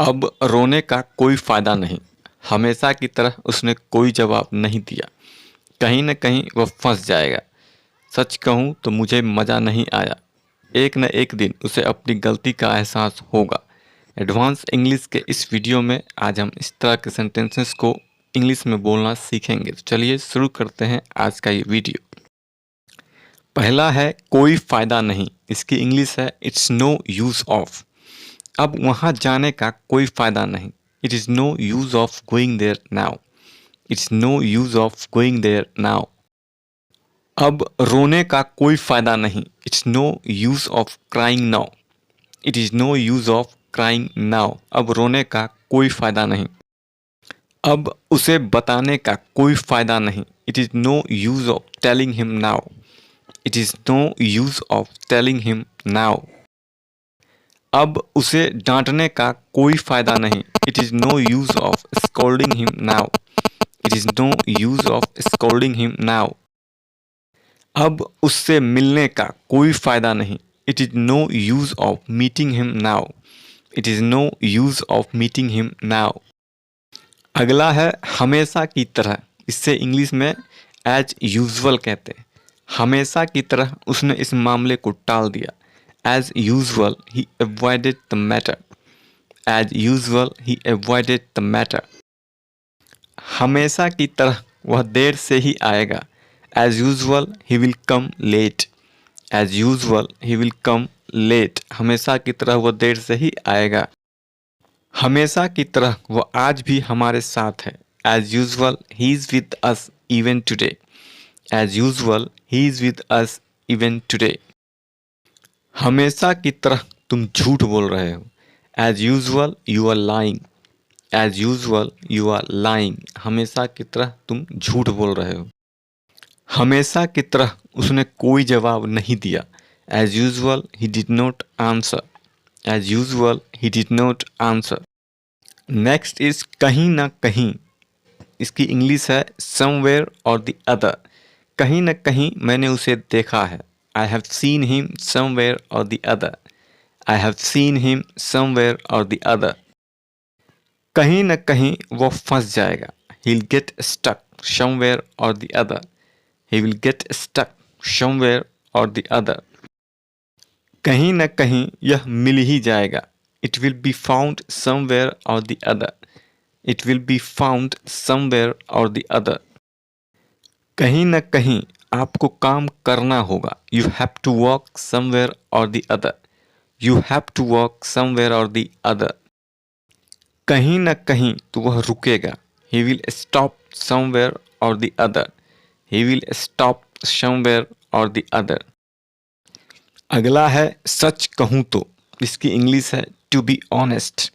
अब रोने का कोई फ़ायदा नहीं। हमेशा की तरह उसने कोई जवाब नहीं दिया। कहीं न कहीं वह फँस जाएगा। सच कहूँ तो मुझे मज़ा नहीं आया। एक न एक दिन उसे अपनी गलती का एहसास होगा। एडवांस इंग्लिश के इस वीडियो में आज हम इस तरह के सेंटेंसेस को इंग्लिश में बोलना सीखेंगे। तो चलिए शुरू करते हैं आज का ये वीडियो। पहला है कोई फ़ायदा नहीं। इसकी इंग्लिश है इट्स नो यूज़ ऑफ। अब वहाँ जाने का कोई फ़ायदा नहीं। It is no use of going there now. It's no use of going there now. अब रोने का कोई फ़ायदा नहीं। It's no use of crying now. It is no use of crying now. अब रोने का कोई फ़ायदा नहीं। अब उसे बताने का कोई फ़ायदा नहीं। It is no use of telling him now. It is no use of telling him now. अब उसे डांटने का कोई फ़ायदा नहीं। It is no use of scolding him now. It is no use of scolding him now. अब उससे मिलने का कोई फ़ायदा नहीं। It is no use of meeting him now. It is no use of meeting him now. अगला है हमेशा की तरह। इससे इंग्लिश में एज यूजुअल कहते हैं। हमेशा की तरह उसने इस मामले को टाल दिया। As usual he avoided the matter. As usual he avoided the matter. हमेशा की तरह वह देर से ही आएगा। As usual he will come late. As usual he will come late. हमेशा की तरह वह देर से ही आएगा। हमेशा की तरह वह आज भी हमारे साथ है। As usual he is with us even today. As usual he is with us even today. हमेशा की तरह तुम झूठ बोल रहे हो। As usual you are lying. As usual you are lying. हमेशा की तरह तुम झूठ बोल रहे हो। हमेशा की तरह उसने कोई जवाब नहीं दिया। As usual he did not answer. As usual he did not answer. Next is कहीं ना कहीं। इसकी इंग्लिश है समवेयर और द अदर। कहीं ना कहीं मैंने उसे देखा है। I have seen him somewhere or the other. I have seen him somewhere or the other. कहीं न कहीं वो फंस जाएगा। He will get stuck somewhere or the other. He will get stuck somewhere or the other. कहीं न कहीं यह मिल ही जाएगा। It will be found somewhere or the other. It will be found somewhere or the other. कहीं न कहीं आपको काम करना होगा। You have to work somewhere or the other. You have to work somewhere or the other. कहीं न कहीं तो वह रुकेगा। He will stop somewhere or the other. He will stop somewhere or the other. अगला है सच कहूँ तो। इसकी इंग्लिश है टू बी ऑनेस्ट।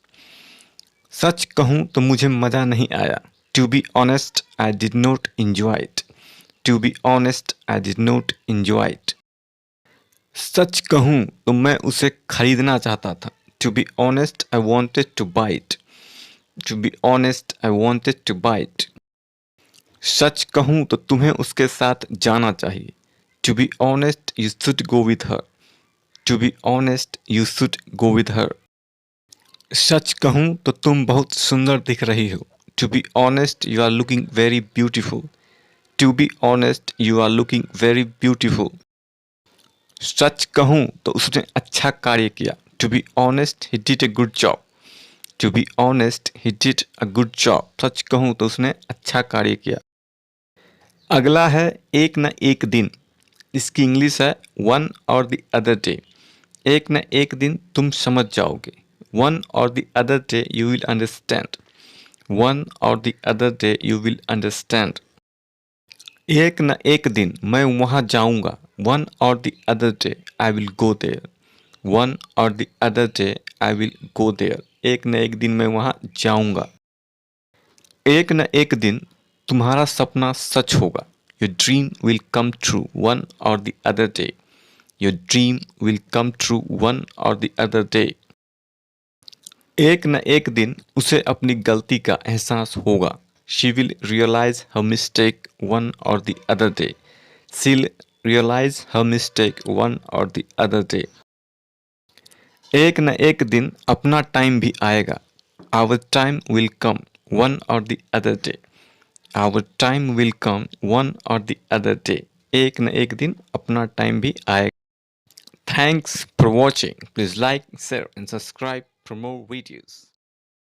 सच कहूँ तो मुझे मज़ा नहीं आया। To be honest I did not enjoy it. To be honest I did not enjoy it. सच कहूँ तो मैं उसे खरीदना चाहता था। To be honest I wanted to buy it. To be honest I wanted to buy it. सच कहूँ तो तुम्हें उसके साथ जाना चाहिए। To be honest you should go with her. To be honest you should go with her. सच कहूँ तो तुम बहुत सुंदर दिख रही हो। To be honest you are looking very beautiful. To be honest you are looking very beautiful. सच कहूँ तो उसने अच्छा कार्य किया। To be honest he did a good job. To be honest he did a good job. सच कहूँ तो उसने अच्छा कार्य किया। अगला है एक न एक दिन। इसकी इंग्लिश है one or the other day. एक न एक दिन तुम समझ जाओगे। One or the other day you will understand. One or the other day you will understand. एक न एक दिन मैं वहाँ जाऊँगा। One or the other day I will go there. One or the other day I will go there. एक न एक दिन मैं वहाँ जाऊँगा। एक न एक दिन तुम्हारा सपना सच होगा। Your dream will come true one or the other day. Your dream will come true one or the other day. एक न एक दिन उसे अपनी गलती का एहसास होगा। She will realise her mistake one or the other day. She will realise her mistake one or the other day. एक न एक दिन अपना टाइम भी आएगा। Our time will come one or the other day. Our time will come one or the other day. एक न एक दिन अपना टाइम भी आएगा. Thanks for watching. Please like, share and subscribe for more videos.